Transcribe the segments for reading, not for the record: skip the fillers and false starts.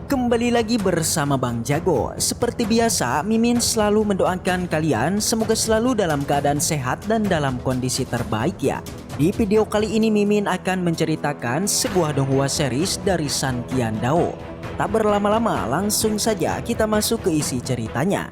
Kembali lagi bersama Bang Jago. Seperti biasa, Mimin selalu mendoakan kalian semoga selalu dalam keadaan sehat dan dalam kondisi terbaik ya. Di video kali ini Mimin akan menceritakan sebuah donghua series dari San Qian Dao. Tak berlama-lama, langsung saja kita masuk ke isi ceritanya.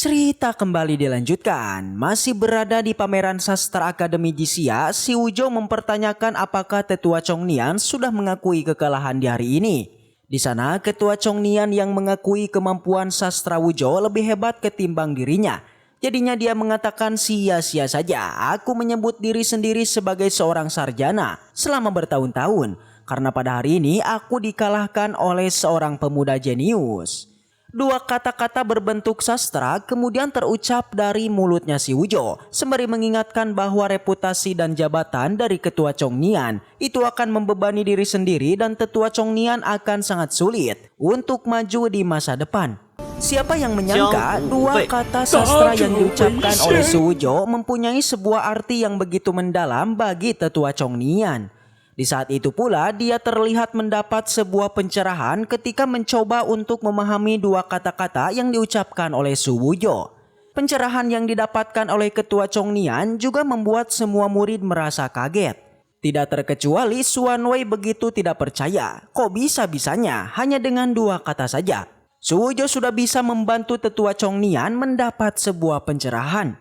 Cerita kembali dilanjutkan. Masih berada di pameran sastra Akademi Jisia, si Wujo mempertanyakan apakah Tetua Chongnian sudah mengakui kekalahan di hari ini. Di sana, Ketua Chongnian yang mengakui kemampuan sastra Wujo lebih hebat ketimbang dirinya. Jadinya dia mengatakan sia-sia saja aku menyebut diri sendiri sebagai seorang sarjana selama bertahun-tahun. Karena pada hari ini aku dikalahkan oleh seorang pemuda jenius. Dua kata-kata berbentuk sastra kemudian terucap dari mulutnya si Wujo sembari mengingatkan bahwa reputasi dan jabatan dari Ketua Chongnian itu akan membebani diri sendiri dan Tetua Chongnian akan sangat sulit untuk maju di masa depan. Siapa yang menyangka dua kata sastra yang diucapkan oleh si Wujo mempunyai sebuah arti yang begitu mendalam bagi Tetua Chongnian. Di saat itu pula dia terlihat mendapat sebuah pencerahan ketika mencoba untuk memahami dua kata-kata yang diucapkan oleh Su Wujo. Pencerahan yang didapatkan oleh Ketua Chongnian juga membuat semua murid merasa kaget. Tidak terkecuali Xuan Wei begitu tidak percaya. Kok bisa-bisanya hanya dengan dua kata saja Su Wujo sudah bisa membantu Tetua Chongnian mendapat sebuah pencerahan.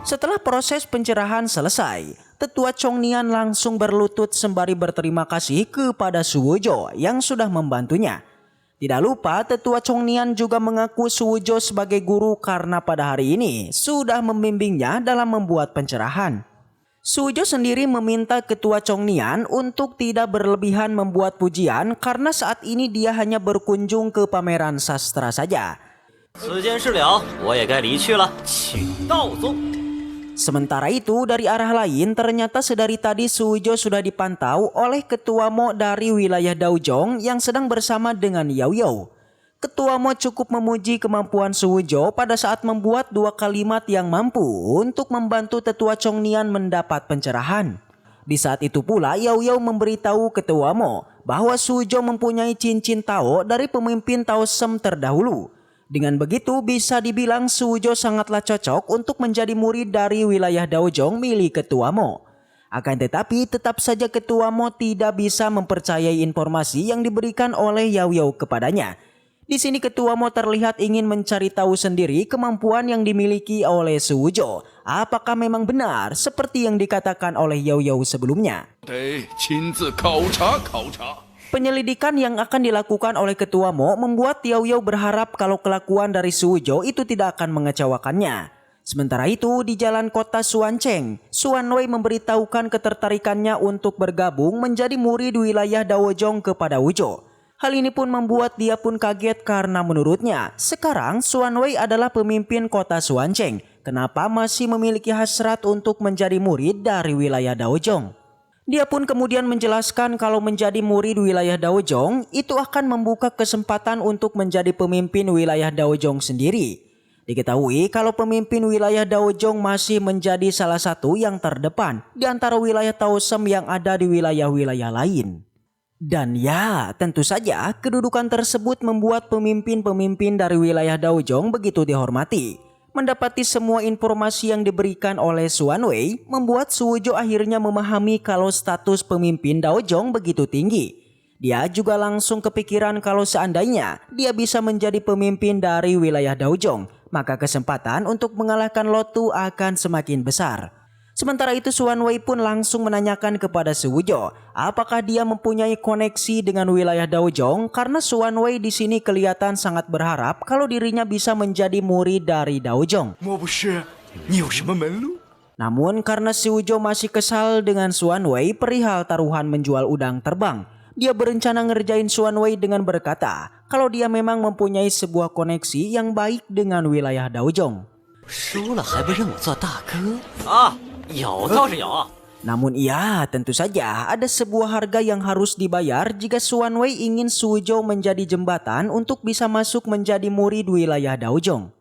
Setelah proses pencerahan selesai, Tetua Chongnian langsung berlutut sembari berterima kasih kepada Su Wujo yang sudah membantunya. Tidak lupa Tetua Chongnian juga mengaku Su Wujo sebagai guru karena pada hari ini sudah membimbingnya dalam membuat pencerahan. Su Wujo sendiri meminta Ketua Chongnian untuk tidak berlebihan membuat pujian karena saat ini dia hanya berkunjung ke pameran sastra saja. Sementara itu dari arah lain ternyata sedari tadi Su Wujo sudah dipantau oleh Ketua Mo dari wilayah Daojong yang sedang bersama dengan Yao Yao. Ketua Mo cukup memuji kemampuan Su Wujo pada saat membuat dua kalimat yang mampu untuk membantu Tetua Chongnian mendapat pencerahan. Di saat itu pula Yao Yao memberitahu Ketua Mo bahwa Su Wujo mempunyai cincin Tao dari pemimpin Tao Sem terdahulu. Dengan begitu bisa dibilang Su Wujo sangatlah cocok untuk menjadi murid dari wilayah Daojong milik Ketua Mo. Akan tetapi tetap saja Ketua Mo tidak bisa mempercayai informasi yang diberikan oleh Yao Yao kepadanya. Di sini Ketua Mo terlihat ingin mencari tahu sendiri kemampuan yang dimiliki oleh Su Wujo. Apakah memang benar seperti yang dikatakan oleh Yao Yao sebelumnya? Penyelidikan yang akan dilakukan oleh Ketua Mo membuat Yao Yao berharap kalau kelakuan dari Su Wujo itu tidak akan mengecewakannya. Sementara itu di jalan kota Xuancheng, Xuan Wei memberitahukan ketertarikannya untuk bergabung menjadi murid wilayah Daojong kepada Wujo. Hal ini pun membuat dia pun kaget karena menurutnya sekarang Xuan Wei adalah pemimpin kota Xuancheng. Kenapa masih memiliki hasrat untuk menjadi murid dari wilayah Daojong? Dia pun kemudian menjelaskan kalau menjadi murid wilayah Daojong itu akan membuka kesempatan untuk menjadi pemimpin wilayah Daojong sendiri. Diketahui kalau pemimpin wilayah Daojong masih menjadi salah satu yang terdepan di antara wilayah Tao Sem yang ada di wilayah-wilayah lain. Dan ya, tentu saja kedudukan tersebut membuat pemimpin-pemimpin dari wilayah Daojong begitu dihormati. Mendapati semua informasi yang diberikan oleh Xuan Wei membuat Su Wujo akhirnya memahami kalau status pemimpin Daojong begitu tinggi. Dia juga langsung kepikiran kalau seandainya dia bisa menjadi pemimpin dari wilayah Daojong, maka kesempatan untuk mengalahkan Lotu akan semakin besar. Sementara itu Xuan Wei pun langsung menanyakan kepada Su Wujo apakah dia mempunyai koneksi dengan wilayah Daojong karena Xuan Wei di sini kelihatan sangat berharap kalau dirinya bisa menjadi murid dari Daojong. Namun karena Su Wujo masih kesal dengan Xuan Wei perihal taruhan menjual udang terbang, dia berencana ngerjain Xuan Wei dengan berkata kalau dia memang mempunyai sebuah koneksi yang baik dengan wilayah Daojong. Namun iya, tentu saja ada sebuah harga yang harus dibayar jika Xuan Wei ingin Su Wujo menjadi jembatan untuk bisa masuk menjadi murid wilayah Daojong.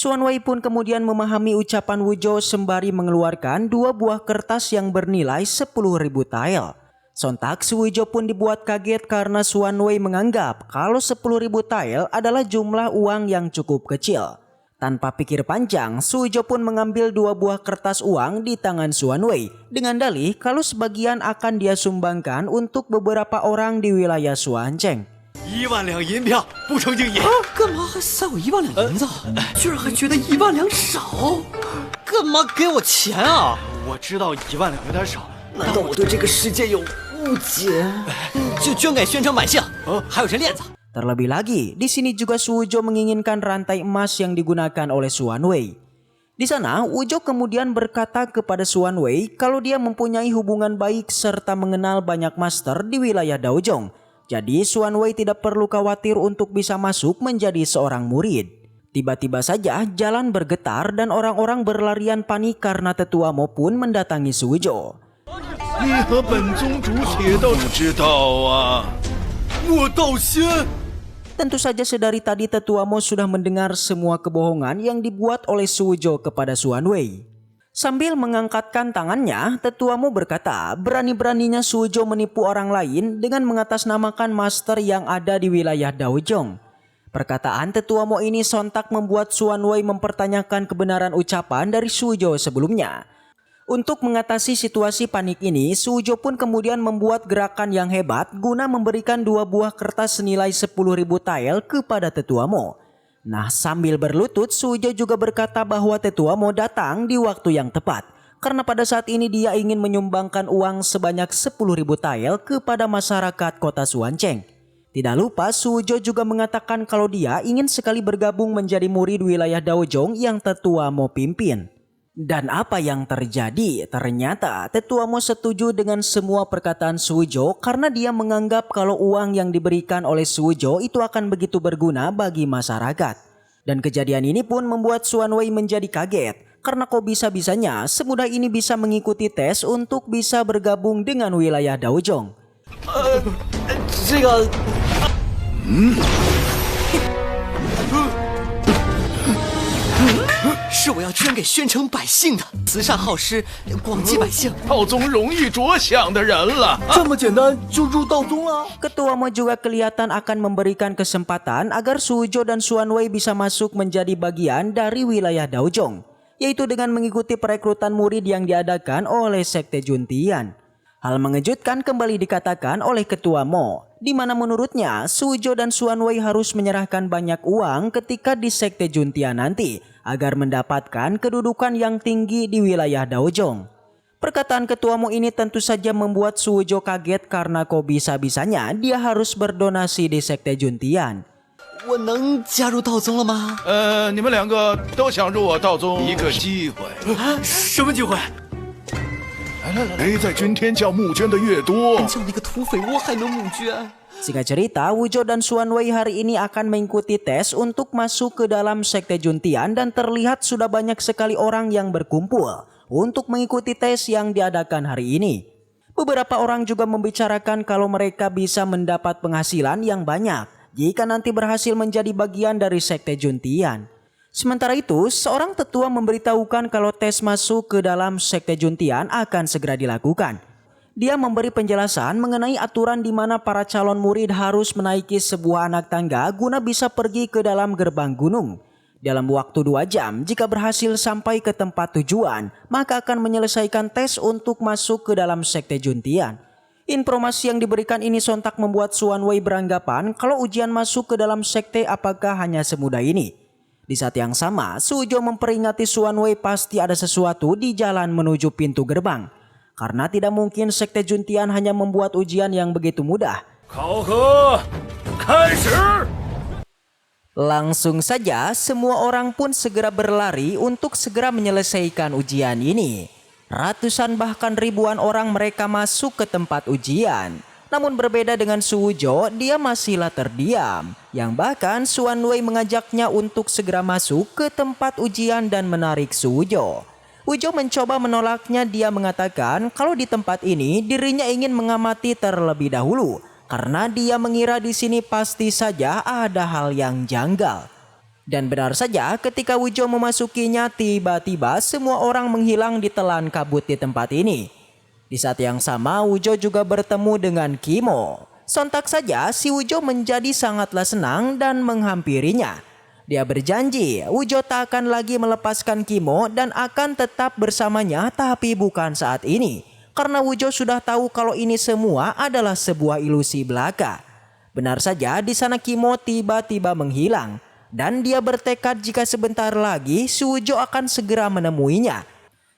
Xuan Wei pun kemudian memahami ucapan Wuzhou sembari mengeluarkan 2 buah kertas yang bernilai 10.000 tael. Sontak si Wuzhou pun dibuat kaget karena Xuan Wei menganggap kalau 10.000 tael adalah jumlah uang yang cukup kecil. Tanpa pikir panjang, Su Wuzhou pun mengambil 2 buah kertas uang di tangan Xuan Wei dengan dalih kalau sebagian akan dia sumbangkan untuk beberapa orang di wilayah Xuancheng. 1万两银票不成敬意。干嘛还塞我1万两银子？居然还觉得1万两少？干嘛给我钱啊？我知道1万两有点少，难道我对这个世界有误解？就捐给宣城百姓，还有这链子。 Terlebih lagi, di sini juga Su Wuzhou menginginkan rantai emas yang digunakan oleh Xuan Wei. Di sana, Wuzhou kemudian berkata kepada Xuan Wei kalau dia mempunyai hubungan baik serta mengenal banyak master di wilayah Daozhong. Jadi Xuan Wei tidak perlu khawatir untuk bisa masuk menjadi seorang murid. Tiba-tiba saja jalan bergetar dan orang-orang berlarian panik karena tetua Mo pun mendatangi Su Wuzhou. 你和本宗主铁道不知道啊！ 我道仙。 Tentu saja sedari tadi tetua Mo sudah mendengar semua kebohongan yang dibuat oleh Su Wuzhou kepada Xuan Wei. Sambil mengangkatkan tangannya, tetua Mo berkata berani-beraninya Su Wuzhou menipu orang lain dengan mengatasnamakan master yang ada di wilayah Daozhong. Perkataan tetua Mo ini sontak membuat Xuan Wei mempertanyakan kebenaran ucapan dari Su Wuzhou sebelumnya. Untuk mengatasi situasi panik ini, Su Wuzhou pun kemudian membuat gerakan yang hebat guna memberikan 2 buah kertas senilai 10.000 tael kepada tetua Mo. Nah, sambil berlutut, Su Wuzhou juga berkata bahwa tetua Mo datang di waktu yang tepat. Karena pada saat ini dia ingin menyumbangkan uang sebanyak 10.000 tael kepada masyarakat kota Xuancheng. Tidak lupa, Su Wuzhou juga mengatakan kalau dia ingin sekali bergabung menjadi murid wilayah Daozhong yang tetua Mo pimpin. Dan apa yang terjadi? Ternyata tetua Mo setuju dengan semua perkataan Su Wuzhou karena dia menganggap kalau uang yang diberikan oleh Su Wuzhou itu akan begitu berguna bagi masyarakat. Dan kejadian ini pun membuat Xuan Wei menjadi kaget karena kok bisa-bisanya semudah ini bisa mengikuti tes untuk bisa bergabung dengan wilayah Daozhong. 这个，是我要捐给宣城百姓的，慈善好施，广济百姓。道宗容易着想的人了。这么简单就入道宗了？ Ketua Mo juga kelihatan akan memberikan kesempatan agar Su Wuzhou dan Xuan Wei bisa masuk menjadi bagian dari wilayah Daozhong, yaitu dengan mengikuti perekrutan murid yang diadakan oleh Sekte Juntian. Hal mengejutkan kembali dikatakan oleh Ketua Mo, di mana menurutnya Su Wuzhou dan Xuan Wei harus menyerahkan banyak uang ketika di Sekte Juntian nanti agar mendapatkan kedudukan yang tinggi di wilayah Daozhong. Perkataan Ketua Mo ini tentu saja membuat Su Wuzhou kaget karena kok bisa-bisanya dia harus berdonasi di Sekte Juntian. 我能加入道宗了吗？你们2个都想入我道宗，一个机会。什么机会？谁在军天教募捐的越多，叫那个土匪窝还能募捐？ Singkat cerita, Wuzhou dan Xuan Wei hari ini akan mengikuti tes untuk masuk ke dalam Sekte Juntian dan terlihat sudah banyak sekali orang yang berkumpul untuk mengikuti tes yang diadakan hari ini. Beberapa orang juga membicarakan kalau mereka bisa mendapat penghasilan yang banyak jika nanti berhasil menjadi bagian dari Sekte Juntian. Sementara itu, seorang tetua memberitahukan kalau tes masuk ke dalam Sekte Juntian akan segera dilakukan. Dia memberi penjelasan mengenai aturan di mana para calon murid harus menaiki sebuah anak tangga guna bisa pergi ke dalam gerbang gunung. Dalam waktu 2 jam, jika berhasil sampai ke tempat tujuan, maka akan menyelesaikan tes untuk masuk ke dalam Sekte Juntian. Informasi yang diberikan ini sontak membuat Xuan Wei beranggapan kalau ujian masuk ke dalam sekte apakah hanya semudah ini. Di saat yang sama, Su Wuzhou memperingati Xuan Wei pasti ada sesuatu di jalan menuju pintu gerbang. Karena tidak mungkin Sekte Juntian hanya membuat ujian yang begitu mudah. 考核开始。 Langsung saja semua orang pun segera berlari untuk segera menyelesaikan ujian ini. Ratusan bahkan ribuan orang mereka masuk ke tempat ujian. Namun berbeda dengan Su Wuzhou, dia masihlah terdiam. Yang bahkan Xuan Wei mengajaknya untuk segera masuk ke tempat ujian dan menarik Su Wuzhou. Wuzhou mencoba menolaknya, dia mengatakan kalau di tempat ini dirinya ingin mengamati terlebih dahulu. Karena dia mengira di sini pasti saja ada hal yang janggal. Dan benar saja ketika Wujo memasukinya, tiba-tiba semua orang menghilang ditelan kabut di tempat ini. Di saat yang sama Wujo juga bertemu dengan Kimo. Sontak saja si Wujo menjadi sangatlah senang dan menghampirinya. Dia berjanji Wujo tak akan lagi melepaskan Kimo dan akan tetap bersamanya, tapi bukan saat ini. Karena Wujo sudah tahu kalau ini semua adalah sebuah ilusi belaka. Benar saja di sana Kimo tiba-tiba menghilang. Dan dia bertekad jika sebentar lagi si Wujo akan segera menemuinya.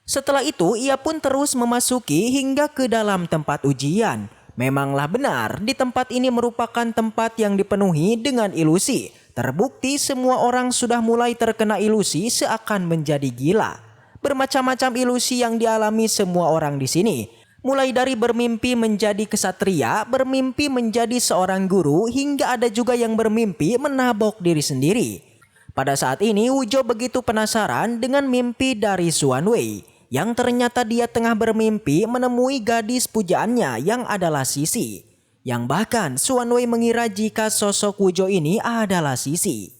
Setelah itu ia pun terus memasuki hingga ke dalam tempat ujian. Memanglah benar di tempat ini merupakan tempat yang dipenuhi dengan ilusi. Terbukti semua orang sudah mulai terkena ilusi seakan menjadi gila. Bermacam-macam ilusi yang dialami semua orang di sini. Mulai dari bermimpi menjadi kesatria, bermimpi menjadi seorang guru, hingga ada juga yang bermimpi menabok diri sendiri. Pada saat ini Wujo begitu penasaran dengan mimpi dari Xuanwei, yang ternyata dia tengah bermimpi menemui gadis pujaannya yang adalah Sisi. Yang bahkan Xuanwei mengira jika sosok Wujo ini adalah Sisi.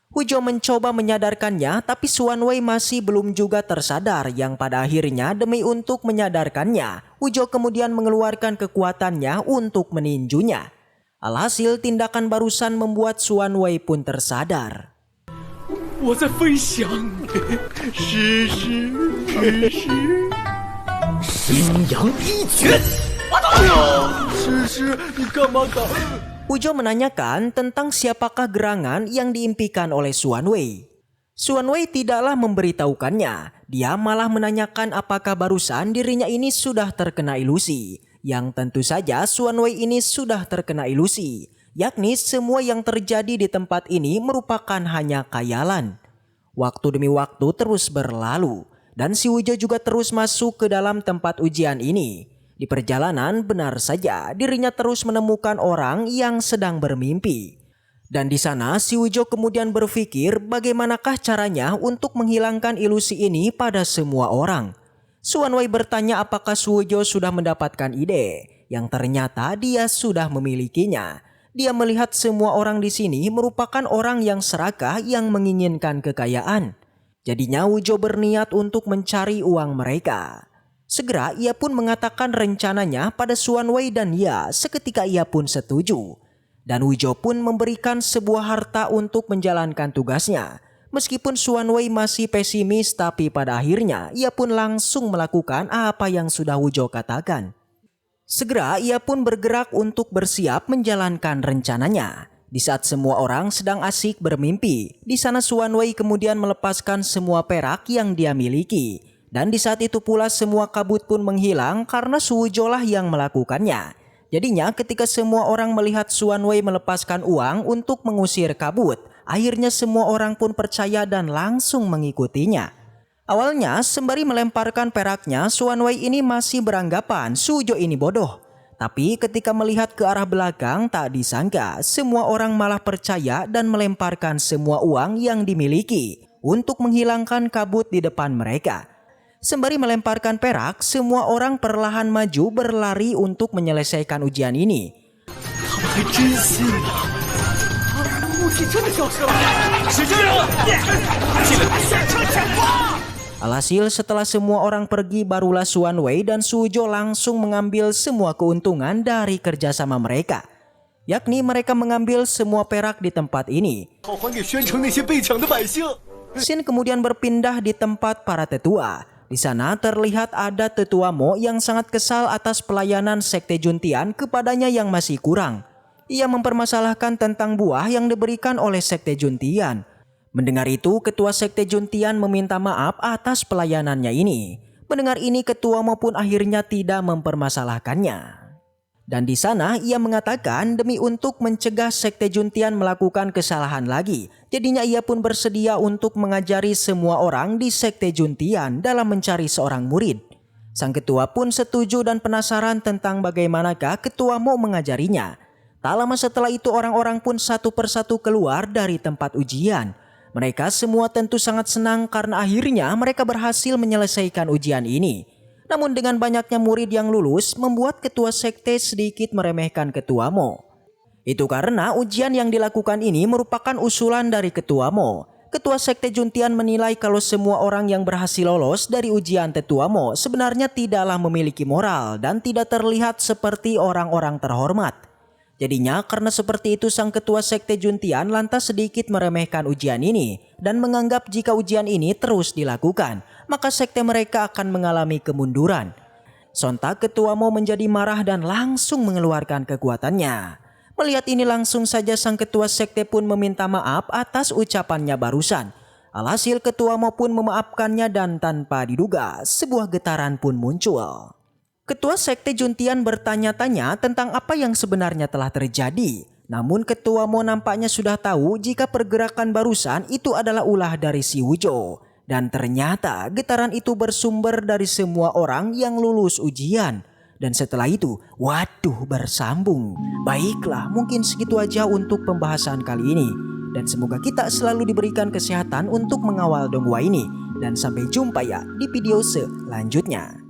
Wujo mencoba menyadarkannya, tapi Xuanwei masih belum juga tersadar, yang pada akhirnya demi untuk menyadarkannya, Wujo kemudian mengeluarkan kekuatannya untuk meninjunya. Alhasil tindakan barusan membuat Xuanwei pun tersadar. 我在飞翔。诗诗，阴阳一拳。诗诗，你干嘛打？ Wujo menanyakan tentang siapakah gerangan yang diimpikan oleh Xuanwei. Xuanwei tidaklah memberitahukannya, dia malah menanyakan apakah barusan dirinya ini sudah terkena ilusi. Yang tentu saja Xuanwei ini sudah terkena ilusi, yakni semua yang terjadi di tempat ini merupakan hanya khayalan. Waktu demi waktu terus berlalu, dan si Wujo juga terus masuk ke dalam tempat ujian ini. Di perjalanan benar saja dirinya terus menemukan orang yang sedang bermimpi. Dan di sana si Wujo kemudian berpikir bagaimanakah caranya untuk menghilangkan ilusi ini pada semua orang. Xuanwei bertanya apakah Wujo sudah mendapatkan ide, yang ternyata dia sudah memilikinya. Dia melihat semua orang di sini merupakan orang yang serakah yang menginginkan kekayaan. Jadinya Wujo berniat untuk mencari uang mereka. Segera ia pun mengatakan rencananya pada Xuanwei dan ya seketika ia pun setuju. Dan Wujo pun memberikan sebuah harta untuk menjalankan tugasnya. Meskipun Xuanwei masih pesimis, tapi pada akhirnya ia pun langsung melakukan apa yang sudah Wujo katakan. Segera ia pun bergerak untuk bersiap menjalankan rencananya. Di saat semua orang sedang asik bermimpi, di sana Xuanwei kemudian melepaskan semua perak yang dia miliki. Dan di saat itu pula semua kabut pun menghilang karena Wujo lah yang melakukannya. Jadinya ketika semua orang melihat Xuanwei melepaskan uang untuk mengusir kabut, akhirnya semua orang pun percaya dan langsung mengikutinya. Awalnya sembari melemparkan peraknya, Xuanwei ini masih beranggapan Wujo ini bodoh. Tapi ketika melihat ke arah belakang, tak disangka semua orang malah percaya dan melemparkan semua uang yang dimiliki untuk menghilangkan kabut di depan mereka. Sembari melemparkan perak, semua orang perlahan maju berlari untuk menyelesaikan ujian ini. Alhasil setelah semua orang pergi, barulah Xuanwei dan Wujo langsung mengambil semua keuntungan dari kerjasama mereka. Yakni mereka mengambil semua perak di tempat ini. Scene kemudian berpindah di tempat para tetua. Di sana terlihat ada tetua Mo yang sangat kesal atas pelayanan Sekte Juntian kepadanya yang masih kurang. Ia mempermasalahkan tentang buah yang diberikan oleh Sekte Juntian. Mendengar itu, ketua Sekte Juntian meminta maaf atas pelayanannya ini. Mendengar ini, ketua Mo pun akhirnya tidak mempermasalahkannya. Dan di sana ia mengatakan demi untuk mencegah Sekte Juntian melakukan kesalahan lagi. Jadinya ia pun bersedia untuk mengajari semua orang di Sekte Juntian dalam mencari seorang murid. Sang ketua pun setuju dan penasaran tentang bagaimanakah ketua Mo mengajarinya. Tak lama setelah itu orang-orang pun satu persatu keluar dari tempat ujian. Mereka semua tentu sangat senang karena akhirnya mereka berhasil menyelesaikan ujian ini. Namun dengan banyaknya murid yang lulus membuat ketua sekte sedikit meremehkan ketua Mo. Itu karena ujian yang dilakukan ini merupakan usulan dari ketua Mo. Ketua Sekte Juntian menilai kalau semua orang yang berhasil lolos dari ujian Tetua Mo sebenarnya tidaklah memiliki moral dan tidak terlihat seperti orang-orang terhormat. Jadinya karena seperti itu sang Ketua Sekte Juntian lantas sedikit meremehkan ujian ini dan menganggap jika ujian ini terus dilakukan, maka sekte mereka akan mengalami kemunduran. Sontak Ketua Mo menjadi marah dan langsung mengeluarkan kekuatannya. Melihat ini langsung saja sang Ketua Sekte pun meminta maaf atas ucapannya barusan. Alhasil Ketua Mo pun memaafkannya dan tanpa diduga sebuah getaran pun muncul. Ketua Sekte Juntian bertanya-tanya tentang apa yang sebenarnya telah terjadi. Namun Ketua Mo nampaknya sudah tahu jika pergerakan barusan itu adalah ulah dari si Wujo. Dan ternyata getaran itu bersumber dari semua orang yang lulus ujian. Dan setelah itu, waduh bersambung. Baiklah, mungkin segitu aja untuk pembahasan kali ini. Dan semoga kita selalu diberikan kesehatan untuk mengawal Donghua ini. Dan sampai jumpa ya di video selanjutnya.